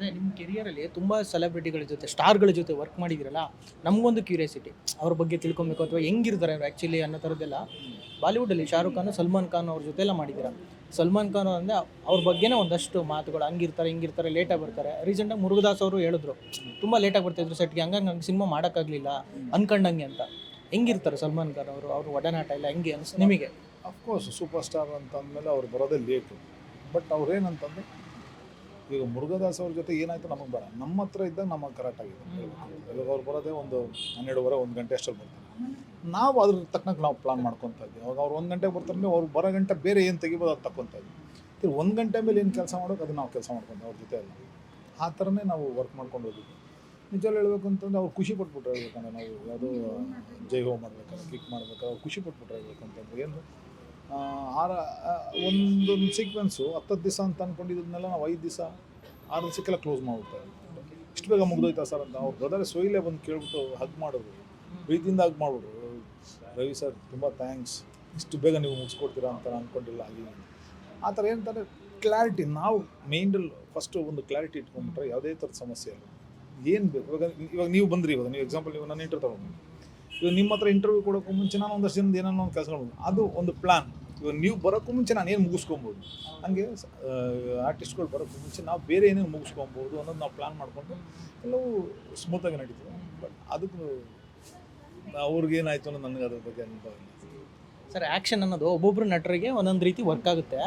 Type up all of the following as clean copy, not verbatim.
ಅದೇ ನಿಮ್ಮ ಕೆರಿಯರಲ್ಲಿ ತುಂಬ ಸೆಲೆಬ್ರಿಟಿಗಳ ಜೊತೆ ಸ್ಟಾರ್ಗಳ ಜೊತೆ ವರ್ಕ್ ಮಾಡಿದಿರಲ್ಲ, ನಮಗೊಂದು ಕ್ಯೂರಿಯಾಸಿಟಿ ಅವ್ರ ಬಗ್ಗೆ ತಿಳ್ಕೊಬೇಕು ಅಥವಾ ಹೆಂಗಿರ್ತಾರೆ ಅವ್ರು ಆ್ಯಕ್ಚುಲಿ ಅನ್ನೋ ಥರದ್ದೆಲ್ಲ. ಬಾಲಿವುಡಲ್ಲಿ ಶಾರುಖ್ ಖಾನ್, ಸಲ್ಮಾನ್ ಖಾನ್ ಅವ್ರ ಜೊತೆ ಎಲ್ಲ ಮಾಡಿದ್ದೀರ. ಸಲ್ಮಾನ್ ಖಾನ್ ಅಂದರೆ ಅವ್ರ ಬಗ್ಗೆನೇ ಒಂದಷ್ಟು ಮಾತುಗಳು, ಹಂಗಿರ್ತಾರೆ ಹಿಂಗಿರ್ತಾರೆ, ಲೇಟಾಗಿ ಬರ್ತಾರೆ. ರೀಸೆಂಟಾಗಿ ಮುರುಗದಾಸ್ ಅವರು ಹೇಳಿದ್ರು, ತುಂಬ ಲೇಟಾಗಿ ಬರ್ತಾಯಿದ್ರು ಸೆಟ್ಗೆ, ಹಂಗಾಗಿ ನಂಗೆ ಸಿನಿಮಾ ಮಾಡೋಕ್ಕಾಗಲಿಲ್ಲ ಅನ್ಕೊಂಡಂಗೆ ಅಂತ. ಹೆಂಗಿರ್ತಾರೆ ಸಲ್ಮಾನ್ ಖಾನ್ ಅವರು, ಅವ್ರ ಒಡನಾಟ ಎಲ್ಲ ಹೆಂಗೆ ಅನಿಸ್ತು ನಿಮಗೆ? ಅಫ್ಕೋರ್ಸ್ ಸೂಪರ್ ಸ್ಟಾರ್ ಅಂತಂದಮೇಲೆ ಅವ್ರು ಬರೋದೇ ಲೇಟು. ಬಟ್ ಅವ್ರೇನಂತಂದ್ರೆ ಈಗ ಮುರುಗದಾಸ್ ಅವ್ರ ಜೊತೆ ಏನಾಯಿತು ನಮಗೆ ಬೇಡ, ನಮ್ಮ ಹತ್ರ ಇದ್ದಾಗ ನಮಗೆ ಕರೆಕ್ಟಾಗಿದೆ. ಇವಾಗ ಅವ್ರು ಬರೋದೇ ಒಂದು 12:30 1 ಗಂಟೆ ಅಷ್ಟರಲ್ಲಿ ಬರ್ತಾರೆ. ನಾವು ಅದ್ರ ತಕ್ಕನಾಗಿ ನಾವು ಪ್ಲಾನ್ ಮಾಡ್ಕೊತಾ ಇದ್ವಿ. ಅವಾಗ ಅವ್ರು 1 ಗಂಟೆಗೆ ಬರ್ತಾರೆ, ಅವ್ರು ಬರೋ ಗಂಟೆ ಬೇರೆ ಏನು ತೆಗಿಬೋದು ಅದು ತಗೊತಾ ಇದ್ವಿ. 1 ಗಂಟೆ ಮೇಲೆ ಏನು ಕೆಲಸ ಮಾಡೋಕೆ ಅದು ನಾವು ಕೆಲಸ ಮಾಡ್ಕೊಂಡು ಅವ್ರ ಜೊತೆ ಎಲ್ಲ ಆ ಥರನೇ ನಾವು ವರ್ಕ್ ಮಾಡ್ಕೊಂಡು ಹೋಗಿದ್ವಿ. ನಿಜವಾಗ್ಲೂ ಹೇಳ್ಬೇಕು ಅಂತಂದ್ರೆ ಅವ್ರು ಖುಷಿ ಪಟ್ಬಿಟ್ರೆ ಹೇಳ್ಬೇಕಂದ್ರೆ, ನಾವು ಯಾವುದೋ ಜೈ ಹೋ ಮಾಡ್ಬೇಕಾದ್ರೆ ಕಿಕ್ ಮಾಡ್ಬೇಕಾದ್ರೆ ಅವ್ರು ಖುಷಿ ಪಟ್ಬಿಟ್ರೆ ಹೇಳ್ಬೇಕಂತಂದ್ರೆ ಏನು ಒಂದೊಂದು ಸೀಕ್ವೆನ್ಸು 10 ದಿವಸ ಅಂತ ಅಂದ್ಕೊಂಡಿದ್ದನ್ನೆಲ್ಲ ನಾವು 5 ದಿವಸ 6 ದಿವಸಕ್ಕೆಲ್ಲ ಕ್ಲೋಸ್ ಮಾಡ್ಬಿಡ್ತಾರೆ. ಇಷ್ಟು ಬೇಗ ಮುಗ್ದೋಯ್ತಾ ಸರ್ ಅಂತ ಅವ್ರು ಬ್ರದರ್ ಸೊಯ್ಲೆ ಬಂದು ಕೇಳ್ಬಿಟ್ಟು ಹಗ್ ಮಾಡೋರು, ಪ್ರೀತಿಯಿಂದ ಹಗ್ ಮಾಡ್ಬಿಟ್ರು. ರವಿ ಸರ್ ತುಂಬ ಥ್ಯಾಂಕ್ಸ್, ಇಷ್ಟು ಬೇಗ ನೀವು ಮುಗಿಸ್ಕೊಡ್ತೀರಾ ಅಂತ ಅಂದ್ಕೊಂಡಿಲ್ಲ. ಆಗಿ ಆ ಥರ ಏನಂತಾರೆ ಕ್ಲಾರಿಟಿ, ನಾವು ಮೇಯ್ನಲ್ಲಿ ಫಸ್ಟು ಒಂದು ಕ್ಲಾರಿಟಿ ಇಟ್ಕೊಂಡ್ಬಿಟ್ರೆ ಯಾವುದೇ ಥರದ ಸಮಸ್ಯೆ ಇಲ್ಲ. ಏನು ಬೇಕು ಇವಾಗ ನೀವು ಬಂದ್ರಿ, ಇವಾಗ ನೀವು ಎಕ್ಸಾಂಪಲ್ ನೀವು ನನ್ನ ಇಂಟರ್ವ್ಯೂ ತೊಗೊಂಡು ಇವಾಗ ನಿಮ್ಮ ಹತ್ರ ಇಂಟರ್ವ್ಯೂ ಕೊಡೋಕ್ಕೂ ಮುಂಚೆ ನಾನು ಒಂದಷ್ಟು ಜನದ ಏನೋ ಒಂದು ಕೆಲಸ ಮಾಡ್ಬೋದು, ಅದು ಒಂದು ಪ್ಲ್ಯಾನ್. ಇವಾಗ ನೀವು ಬರೋಕ್ಕೂ ಮುಂಚೆ ನಾನು ಏನು ಮುಗಿಸ್ಕೊಬೋದು, ಹಾಗೆ ಆರ್ಟಿಸ್ಟ್ಗಳು ಬರೋಕ್ಕೂ ಮುಂಚೆ ನಾವು ಬೇರೆ ಏನೇನು ಮುಗಿಸ್ಕೊಬೋದು ಅನ್ನೋದು ನಾವು ಪ್ಲ್ಯಾನ್ ಮಾಡಿಕೊಂಡು ಎಲ್ಲವೂ ಸ್ಮೂತಾಗಿ ನಡೀತದೆ. ಬಟ್ ಅದಕ್ಕೂ ಅವ್ರಿಗೇನಾಯಿತು ಅನ್ನೋದು ನನಗೆ ಅದ್ರ ಬಗ್ಗೆ ಅನುಭವ ಇಲ್ಲ ಸರ್. ಆ್ಯಕ್ಷನ್ ಅನ್ನೋದು ಒಬ್ಬೊಬ್ಬರು ನಟರಿಗೆ ಒಂದೊಂದು ರೀತಿ ವರ್ಕ್ ಆಗುತ್ತೆ.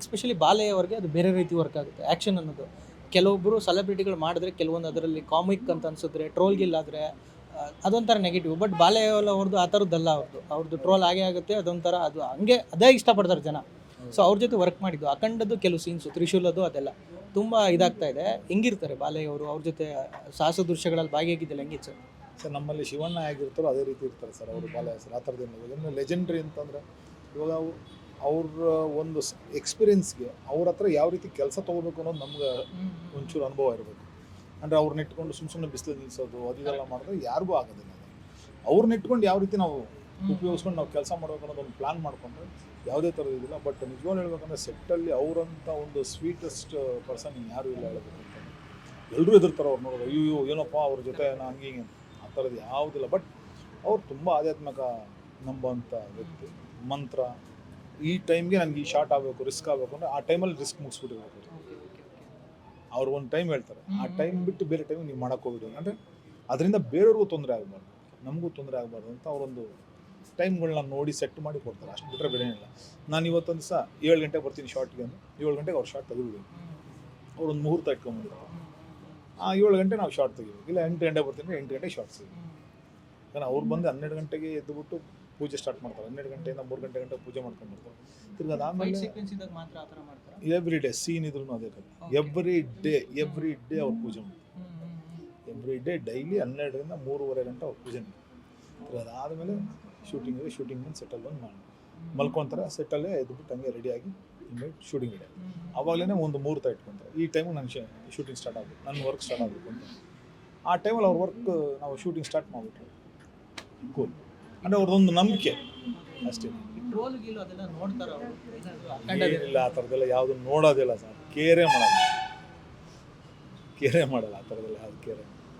ಎಸ್ಪೆಷಲಿ ಬಾಲೆಯವರಿಗೆ ಅದು ಬೇರೆ ರೀತಿ ವರ್ಕ್ ಆಗುತ್ತೆ ಆ್ಯಕ್ಷನ್ ಅನ್ನೋದು. ಕೆಲವೊಬ್ಬರು ಸೆಲೆಬ್ರಿಟಿಗಳು ಮಾಡಿದ್ರೆ ಕೆಲವೊಂದು ಅದರಲ್ಲಿ ಕಾಮಿಕ್ ಅಂತ ಅನ್ಸಿದ್ರೆ, ಟ್ರೋಲ್ಗಿಲ್ಲಾದರೆ ಅದೊಂಥರ ನೆಗೆಟಿವ್. ಬಟ್ ಬಾಲೆಯವಲ್ಲ ಅವ್ರದ್ದು ಆ ಥರದ್ದಲ್ಲ, ಅವ್ರದ್ದು ಟ್ರೋಲ್ ಆಗೇ ಆಗುತ್ತೆ, ಅದೊಂಥರ ಅದು ಹಂಗೆ ಅದೇ ಇಷ್ಟಪಡ್ತಾರೆ ಜನ. ಸೊ ಅವ್ರ ಜೊತೆ ವರ್ಕ್ ಮಾಡಿದ್ದು ಅಖಂಡದ್ದು ಕೆಲವು ಸೀನ್ಸು, ತ್ರಿಶೂಲದ್ದು ಅದೆಲ್ಲ ತುಂಬ ಇದಾಗ್ತಾ ಇದೆ. ಹೆಂಗಿರ್ತಾರೆ ಬಾಲೆಯವರು, ಅವ್ರ ಜೊತೆ ಸಾಹಸ ದೃಶ್ಯಗಳಲ್ಲಿ ಭಾಗಿಯಾಗಿದ್ದೆಲ್ಲ ಹೆಂಗಿತ್ತು ಸರ್? ಸರ್ ನಮ್ಮಲ್ಲಿ ಶಿವಣ್ಣ ಆಗಿರ್ತಾರೋ ಅದೇ ರೀತಿ ಇರ್ತಾರೆ ಸರ್ ಅವರು ಬಾಲೆ ಸರ್. ಆ ಥರದ್ದೇನು ಇವಾಗ ಲೆಜೆಂಡ್ರಿ ಅಂತಂದರೆ ಇವಾಗ ಅವ್ರ ಒಂದು ಎಕ್ಸ್ಪೀರಿಯನ್ಸ್ಗೆ ಅವ್ರ ಹತ್ರ ಯಾವ ರೀತಿ ಕೆಲಸ ತೊಗೋಬೇಕು ಅನ್ನೋದು ನಮ್ಗೆ ಒಂಚೂರು ಅನುಭವ ಇರಬೇಕು. ಅಂದರೆ ಅವ್ರನ್ನ ಇಟ್ಕೊಂಡು ಸುಮ್ಮನೆ ಬಿಸಿಲು ನಿಲ್ಲಿಸೋದು ಅದೆಲ್ಲ ಮಾಡಿದ್ರೆ ಯಾರಿಗೂ ಆಗೋದಿಲ್ಲ. ಅವ್ರನ್ನ ಇಟ್ಕೊಂಡು ಯಾವ ರೀತಿ ನಾವು ಉಪಯೋಗಿಸ್ಕೊಂಡು ನಾವು ಕೆಲಸ ಮಾಡ್ಬೇಕು ಅನ್ನೋದು ಒಂದು ಪ್ಲ್ಯಾನ್ ಮಾಡಿಕೊಂಡ್ರೆ ಯಾವುದೇ ಥರದ್ದು ಇದಿಲ್ಲ. ಬಟ್ ನಿಜವಾಗ್ಲೂ ಹೇಳ್ಬೇಕಂದ್ರೆ ಸೆಟ್ಟಲ್ಲಿ ಅವರಂಥ ಒಂದು ಸ್ವೀಟೆಸ್ಟ್ ಪರ್ಸನ್ ಯಾರೂ ಇಲ್ಲ ಹೇಳಬೇಕು ಅಂತ. ಎಲ್ಲರೂ ಎದುರ್ತಾರೆ ಅವ್ರು ನೋಡೋದು, ಅಯ್ಯೋ ಏನಪ್ಪ ಅವ್ರ ಜೊತೆ ಹಂಗೆ ಹಿಂಗೆ ಆ ಥರದ್ದು ಯಾವುದಿಲ್ಲ. ಬಟ್ ಅವ್ರು ತುಂಬ ಆಧ್ಯಾತ್ಮಿಕ ನಂಬೋಂಥ ವ್ಯಕ್ತಿ. ಮಂತ್ರ ಈ ಟೈಮ್ಗೆ ನನಗೆ ಈ ಶಾರ್ಟ್ ಆಗಬೇಕು, ರಿಸ್ಕ್ ಆಗಬೇಕು ಅಂದರೆ ಆ ಟೈಮಲ್ಲಿ ರಿಸ್ಕ್ ಮುಗಿಸ್ಬಿಟ್ಟಿರ್ಬೇಕು. ಅವ್ರು ಒಂದು ಟೈಮ್ ಹೇಳ್ತಾರೆ, ಆ ಟೈಮ್ ಬಿಟ್ಟು ಬೇರೆ ಟೈಮಿಗೆ ನೀವು ಮಾಡೋಕ್ಕೋಗ್ಬಿಡಿ. ಅಂದರೆ ಅದರಿಂದ ಬೇರೆಯವ್ರಿಗೂ ತೊಂದರೆ ಆಗಬಾರ್ದು, ನಮಗೂ ತೊಂದರೆ ಆಗಬಾರ್ದು ಅಂತ ಅವರೊಂದು ಟೈಮ್ಗಳನ್ನ ನೋಡಿ ಸೆಟ್ ಮಾಡಿ ಕೊಡ್ತಾರೆ. ಅಷ್ಟು ಬಿಟ್ಟರೆ ಬೇರೆ ಏನಿಲ್ಲ. ನಾನು ಇವತ್ತೊಂದು ದಿವಸ 7 ಗಂಟೆಗೆ ಬರ್ತೀನಿ ಶಾರ್ಟ್ಗೆ ಅಂದರೆ 7 ಗಂಟೆಗೆ ಅವ್ರು ಶಾರ್ಟ್ ತೆಗೆದುಬಿಡಿ. ಅವ್ರೊಂದು ಮುಹೂರ್ತ ಇಟ್ಕೊಂಡ್ಬಿಡ್ತಾರೆ, ಆ 7 ಗಂಟೆ ನಾವು ಶಾರ್ಟ್ ತೆಗಿಬೇಕು. ಇಲ್ಲ 8 ಗಂಟೆ ಬರ್ತೀನಿ 8 ಗಂಟೆಗೆ ಶಾರ್ಟ್ ತೆಗಿಬೇಕು. ಯಾಕಂದ್ರೆ ಅವ್ರು ಬಂದು 12 ಗಂಟೆಗೆ ಎದ್ದುಬಿಟ್ಟು ಪೂಜೆ ಸ್ಟಾರ್ಟ್ ಮಾಡ್ತಾರೆ. 12 ಗಂಟೆಯಿಂದ 3 ಗಂಟೆ ಪೂಜೆ ಮಾಡ್ಕೊಂಡ್ಬಿಡ್ತಾರೆ. ತಿರ್ಗಿ ಅದಾದಮೇಲೆ ಎವ್ರಿ ಡೇ ಸೀನ್ ಇದ್ರೂ ಅದೇ ಕಡೆ ಎವ್ರಿ ಡೇ ಅವ್ರು ಪೂಜೆ ಮಾಡ್ತಾರೆ. ಎವ್ರಿ ಡೇ ಡೈಲಿ 12ರಿಂದ 3:30 ಗಂಟೆ ಅವ್ರು ಪೂಜೆ ಮಾಡ್ತಾರೆ. ತಿರ್ಗಿ ಅದಾದಮೇಲೆ ಶೂಟಿಂಗ್ ಬಂದು ಸೆಟ್ಟಲ್ಲಿ ಬಂದು ಮಾಡಿ ಮಲ್ಕೊತಾರೆ. ಸೆಟ್ಟಲ್ಲೇ ಎದ್ದುಬಿಟ್ಟು ಹಂಗೆ ರೆಡಿಯಾಗಿ ಶೂಟಿಂಗ್ ಇದೆ. ಆವಾಗಲೇ ಒಂದು ಮುಹೂರ್ತ ಇಟ್ಕೊತಾರೆ, ಈ ಟೈಮಿಗೆ ನಾನು ಶೂಟಿಂಗ್ ಸ್ಟಾರ್ಟ್ ಆಗಬೇಕು, ನನ್ನ ವರ್ಕ್ ಸ್ಟಾರ್ಟ್ ಆಗಬೇಕು ಅಂತ. ಆ ಟೈಮಲ್ಲಿ ಅವ್ರ ವರ್ಕ್ ನಾವು ಶೂಟಿಂಗ್ ಸ್ಟಾರ್ಟ್ ಮಾಡಿಬಿಟ್ರೆ ಕೂಲ್. ಅಂದರೆ ಅವ್ರದ್ದೊಂದು ನಂಬಿಕೆ ಅಷ್ಟೇ. ಇಲ್ಲ ಆ ಥರದ್ದೆಲ್ಲ ಯಾವುದು ನೋಡೋದಿಲ್ಲ ಸರ್. ಕೇರೇ ಮಾಡಲ್ಲ ಆ ಥರದ್ದೆಲ್ಲ ಯಾವ್ದು ಕೇರೆ